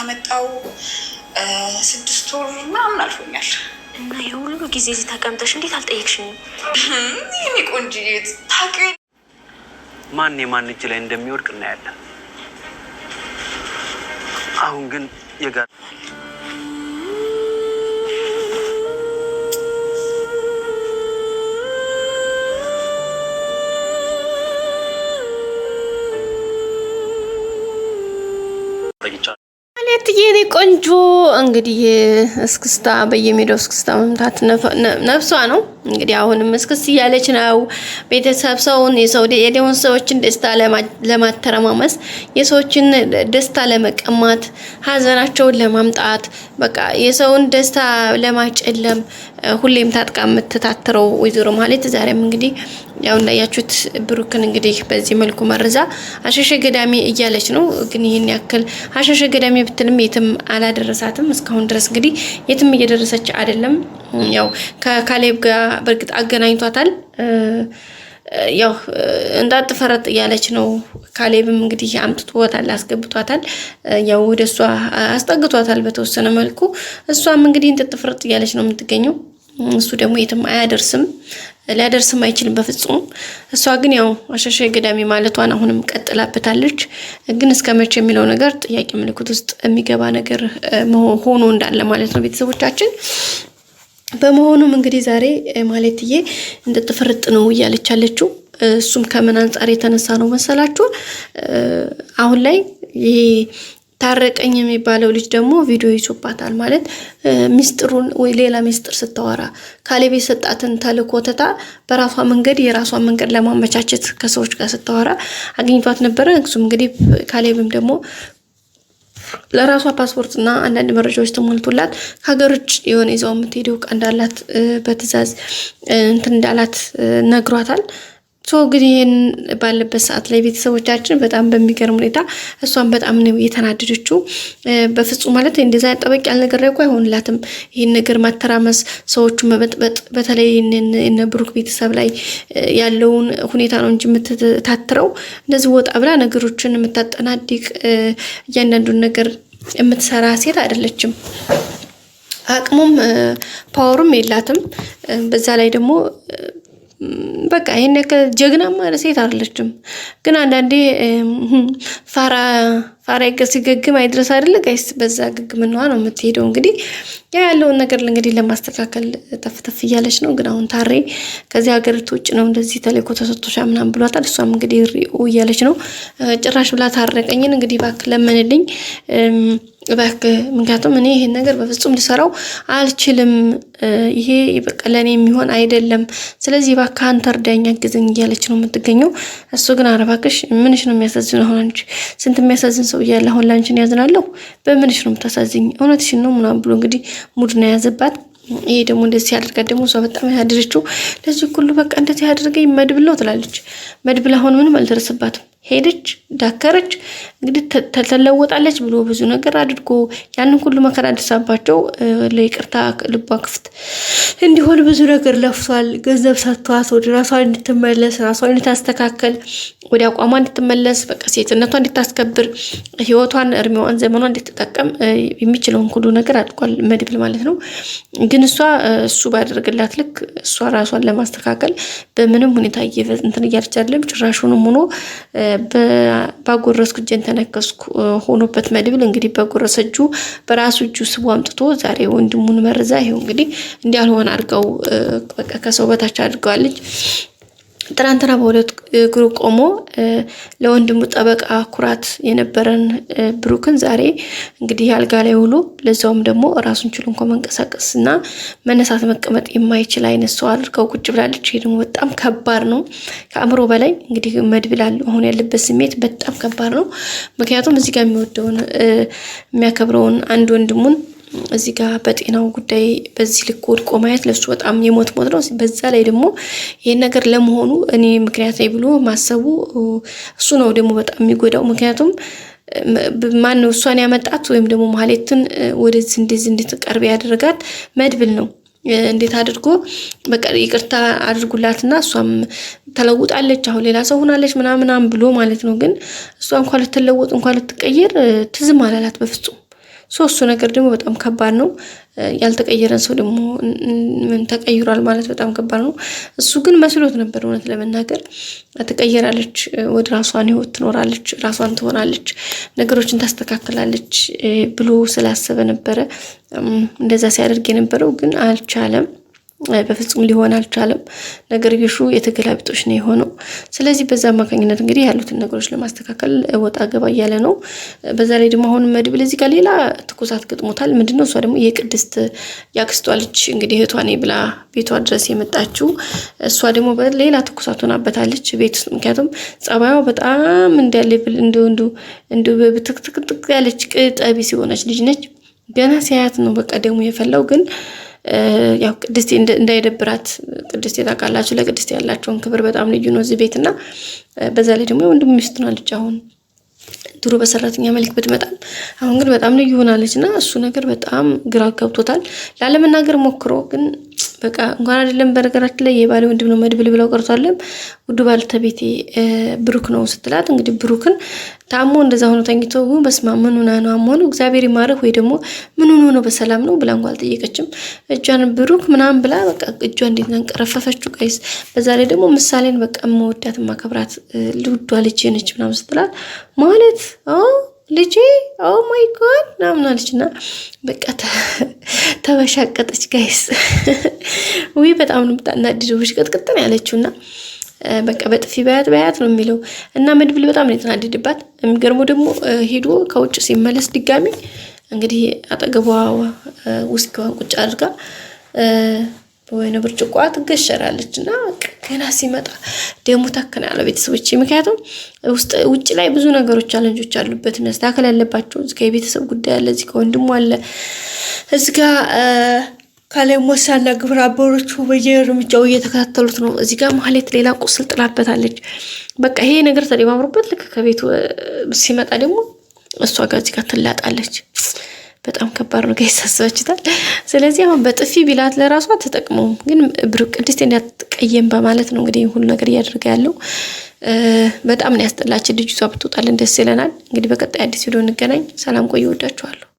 ከመጣው 6 ወር ምናምን አልፎኛል። እና የሁሉ ጊዜ እዚህ ተቀምጠሽ እንዴት አልጠየቅሽኝም? ይህኔ ቆንጆዬ ታውቂ ማን የማን እጅ ላይ እንደሚወድቅ እናያለን። አሁን ግን የጋር የኔ ቆንጆ እንግዲህ እስክስታ በየሜዳው እስክስታ መምታት ነፍሷ ነው። እንግዲህ አሁንም እስክስ እያለች ነው። ቤተሰብ ሰውን የደውን ሰዎችን ደስታ ለማተረማመስ የሰዎችን ደስታ ለመቀማት ሀዘናቸውን ለማምጣት በቃ የሰውን ደስታ ለማጨለም ሁሌም ታጥቃ የምትታትረው ወይዘሮ ማለት ዛሬም እንግዲህ ያው እንዳያችሁት ብሩክን እንግዲህ በዚህ መልኩ መርዛ አሸሸ ገዳሚ እያለች ነው። ግን ይሄን ያክል አሸሸ ገዳሚ ብትልም የትም አላደረሳትም። እስካሁን ድረስ እንግዲህ የትም እየደረሰች አይደለም። ያው ከካሌብ ጋር በርግጥ አገናኝቷታል። ያው እንዳትፈረጥ እያለች ነው። ካሌብም እንግዲህ አምጥቷታል፣ አስገብቷታል። ያው ወደሷ አስጠግቷታል በተወሰነ መልኩ። እሷም እንግዲህ እንድትፈረጥ እያለች ነው የምትገኘው። እሱ ደግሞ የትም አያደርስም፣ ሊያደርስም አይችልም በፍጹም። እሷ ግን ያው አሸሸ ገዳሚ ማለቷን አሁንም ቀጥላበታለች። ግን እስከመቼ የሚለው ነገር ጥያቄ ምልክት ውስጥ የሚገባ ነገር ሆኖ እንዳለ ማለት ነው ቤተሰቦቻችን። በመሆኑም እንግዲህ ዛሬ ማለትዬ እንድትፈርጥ ነው እያለች ያለችው። እሱም ከምን አንጻር የተነሳ ነው መሰላችሁ? አሁን ላይ ይሄ ታረቀኝ የሚባለው ልጅ ደግሞ ቪዲዮ ይዞባታል ማለት ሚስጥሩን ወይ ሌላ ሚስጥር ስታወራ ካሌብ የሰጣትን ተልእኮ ትታ በራሷ መንገድ የራሷን መንገድ ለማመቻቸት ከሰዎች ጋር ስታወራ አግኝቷት ነበረ። እሱም እንግዲህ ካሌብም ደግሞ ለራሷ ፓስፖርት እና አንዳንድ መረጃዎች ተሞልቶላት ከሀገር ውጭ የሆነ ይዛው የምትሄደው ዕቃ እንዳላት በትዕዛዝ እንትን እንዳላት ነግሯታል። ግን ይሄን ባለበት ሰዓት ላይ ቤተሰቦቻችን በጣም በሚገርም ሁኔታ እሷን በጣም ነው የተናደደችው። በፍጹም ማለት እንደዛ ጠበቅ ያለ ነገር ላይ አይሆንላትም። ይሄን ነገር ማተራመስ፣ ሰዎቹ መበጥበጥ፣ በተለይ እነ ብሩክ ቤተሰብ ላይ ያለውን ሁኔታ ነው እንጂ የምትታትረው እንደዚህ ወጣ ብላ ነገሮችን የምታጠናድቅ እያንዳንዱን ነገር የምትሰራ ሴት አይደለችም። አቅሙም ፓወርም የላትም። በዛ ላይ ደግሞ በቃ ይሄን ያክል ጀግና ማለት ሴት አይደለችም። ግን አንዳንዴ ፋራ ሲገግም አይድረስ አይደለ ጋይስ? በዛ ግግምናዋ ነው የምትሄደው። እንግዲህ ያለውን ነገር እንግዲህ ለማስተካከል ተፍተፍ እያለች ነው። ግን አሁን ታሬ ከዚህ ሀገር ውጭ ነው እንደዚህ ተልእኮ ተሰጥቶሻ ምናምን ብሏታል። እሷም እንግዲህ እያለች ነው። ጭራሽ ብላ ታረቀኝን እንግዲህ እባክህ ለምንልኝ እባክህ፣ ምክንያቱም እኔ ይሄን ነገር በፍጹም ልሰራው አልችልም። ይሄ በቃ ለኔ የሚሆን አይደለም። ስለዚህ እባክህ አንተ እርዳኝ፣ አግዘኝ እያለች ነው የምትገኘው። እሱ ግን ኧረ እባክሽ ምንሽ ነው የሚያሳዝነው? አሁን አንቺ ስንት የሚያሳዝን ሰው እያለ አሁን ላንቺን ያዝናለሁ? በምንሽ ነው የምታሳዝኝ? እውነትሽን ነው ምናምን ብሎ እንግዲህ ሙድ ነው የያዘባት። ይሄ ደግሞ እንደዚህ ያደርጋት ደግሞ እሷ በጣም ያደረችው ለዚህ ሁሉ በቃ እንደዚህ ያደርገኝ መድብል ነው ትላለች። መድብል አሁን ምንም አልደረሰባትም። ሄደች ዳከረች እንግዲህ ተለወጣለች ብሎ ብዙ ነገር አድርጎ ያንን ሁሉ መከራ አድርሳባቸው ለይቅርታ ልቧ ክፍት እንዲሆን ብዙ ነገር ለፍቷል። ገንዘብ ሰጥቷት ወደ ራሷ እንድትመለስ፣ ራሷን እንድታስተካከል፣ ወደ አቋሟ እንድትመለስ፣ በቃ ሴትነቷ እንድታስከብር፣ ህይወቷን እርሜዋን ዘመኗን እንድትጠቀም የሚችለውን ሁሉ ነገር አድርጓል መድብል ማለት ነው። ግን እሱ ባደረገላት ልክ እሷ ራሷን ለማስተካከል በምንም ሁኔታ እንትን እያለች አይደለም። ጭራሹንም ሆኖ ባጎረስኩ እጄን ተነከስኩ ሆኖበት መድብል እንግዲህ በጎረሰ እጁ በራሱ እጁ ስቦ አምጥቶ ዛሬ ወንድሙን መርዛ ይሄው እንግዲህ እንዲያልሆነ አድርገው በቃ ከሰው በታች አድርገዋለች። ትናንትና በሁለት እግሩ ቆሞ ለወንድሙ ጠበቃ ኩራት የነበረን ብሩክን ዛሬ እንግዲህ አልጋ ላይ ውሎ ለዛውም ደግሞ ራሱን ችሎ እንኳን መንቀሳቀስና መነሳት መቀመጥ የማይችል አይነት ሰው አድርገው ቁጭ ብላለች። ይሄ ደግሞ በጣም ከባድ ነው፣ ከአእምሮ በላይ እንግዲህ መድብል አሁን ያለበት ስሜት በጣም ከባድ ነው። ምክንያቱም እዚህ ጋር የሚወደውን የሚያከብረውን አንድ ወንድሙን እዚህ ጋር በጤናው ጉዳይ በዚህ ልክ ወድቆ ማየት ለሱ በጣም የሞት ነው። በዛ ላይ ደግሞ ይሄን ነገር ለመሆኑ እኔ ምክንያት ላይ ብሎ ማሰቡ እሱ ነው ደግሞ በጣም የሚጎዳው። ምክንያቱም ማን ነው እሷን ያመጣት ወይም ደግሞ ማህሌትን ወደዚህ እንደዚህ እንድትቀርብ ያደረጋት መድብል ነው። እንዴት አድርጎ በቃ ይቅርታ አድርጉላትና እሷም ተለውጣለች፣ አሁን ሌላ ሰው ሆናለች ምናምን ብሎ ማለት ነው። ግን እሷ እንኳን ልትለወጥ እንኳን ልትቀየር ትዝም አላላት በፍጹም። እሱ ነገር ደግሞ በጣም ከባድ ነው። ያልተቀየረን ሰው ደግሞ ምን ተቀይሯል ማለት በጣም ከባድ ነው። እሱ ግን መስሎት ነበር እውነት ለመናገር ትቀየራለች፣ ወደ ራሷን ህይወት ትኖራለች፣ ራሷን ትሆናለች፣ ነገሮችን ታስተካክላለች ብሎ ስላሰበ ነበረ እንደዛ ሲያደርግ የነበረው። ግን አልቻለም፣ በፍጹም ሊሆን አልቻለም። ነገር ይሹ የተገላቢጦሽ ነው የሆነው። ስለዚህ በዛ አማካኝነት እንግዲህ ያሉትን ነገሮች ለማስተካከል ወጣ ገባ እያለ ነው። በዛ ላይ ደግሞ አሁን መድብል እዚህ ጋር ሌላ ትኩሳት ገጥሞታል። ምንድነው? እሷ ደግሞ የቅድስት ያክስቷ ልጅ እንግዲህ እህቷ ነኝ ብላ ቤቷ ድረስ የመጣችው እሷ ደግሞ በሌላ ትኩሳት ሆናበታለች ቤት ውስጥ። ምክንያቱም ጸባዩ በጣም እንዳለብል እንዱ በትክትክ ያለች ቅጠቢ ሲሆነች ልጅ ነች። ገና ሲያያት ነው በቃ ደግሞ የፈላው። ግን ያው ቅድስት እንዳይደብራት፣ ቅድስት ታውቃላችሁ ለቅድስት ያላቸውን ክብር በጣም ልዩ ነው እዚህ ቤትና በዛ ላይ ደግሞ ወንድም ሚስት ናለች። አሁን ድሮ በሰራተኛ መልክ ብትመጣም አሁን ግን በጣም ልዩ ሆናለች እና እሱ ነገር በጣም ግራ ገብቶታል። ላለመናገር ሞክሮ ግን በቃ እንኳን አይደለም በነገራችን ላይ የባሌ ወንድም ነው መድብል ብለው ቀርቷልም። ውዱ ባልተቤቴ ብሩክ ነው ስትላት እንግዲህ ብሩክን ታሞ እንደዛ ሆኖ ተኝቶ በስማ ምን ሆነ ነው አሞኑ እግዚአብሔር ይማረህ ወይ ደግሞ ምን ሆኖ ነው በሰላም ነው ብላ እንኳን አልጠየቀችም። እጇን ብሩክ ምናምን ብላ በቃ እጇ እንዴት ነንቀረፈፈችው ጋይስ። በዛ ላይ ደግሞ ምሳሌን በቃ መወዳት ማከብራት ልውዷ ልጅ ነች ምናምን ስትላት ማለት ልጄ ኦ ማይ ጋድ ምናምን አለችና በቃ ተበሻቀጠች ጋይስ። ወይ በጣም ነው የምታናድደው ቅጥቅጥን ያለችውና በቃ በጥፊ ባያት ነው የሚለው እና መድብል በጣም ነው የተናደደባት። የሚገርመው ደግሞ ሄዶ ከውጭ ሲመለስ ድጋሚ እንግዲህ አጠገቧ ውስኪዋን ቁጭ አድርጋ ወይኔ ብርጭቋ ትገሸራለች እና ገና ሲመጣ ደሙ ታከና ያለው ቤተሰቦች። ምክንያቱም ውጭ ላይ ብዙ ነገሮች ቻሌንጆች አሉበት መስተካከል ያለባቸው። እዚህ ጋር የቤተሰብ ጉዳይ አለ፣ እዚህ ጋር ወንድሙ አለ፣ እዚህ ጋር ካላይ ሞሳና ግብረ አበሮቹ በየእርምጃው እየተከታተሉት ነው። እዚህ ጋር ማህሌት ሌላ ቁስል ጥላበታለች። በቃ ይሄ ነገር ተደማምሮበት ልክ ከቤቱ ሲመጣ ደግሞ እሷ ጋር እዚህ ጋር ትላጣለች። በጣም ከባድ ነው ጋይስ አስባችሁታል። ስለዚህ አሁን በጥፊ ቢላት ለራሷ ተጠቅመው ግን ብሩክ ቅድስት እንዳትቀየም በማለት ነው እንግዲህ ሁሉ ነገር እያደረገ ያለው። በጣም ነው ያስጠላች ልጅቷ። ብትወጣልን ደስ ይለናል። እንግዲህ በቀጣይ አዲስ ቪዲዮ እንገናኝ። ሰላም ቆዩ። ወዳችኋለሁ።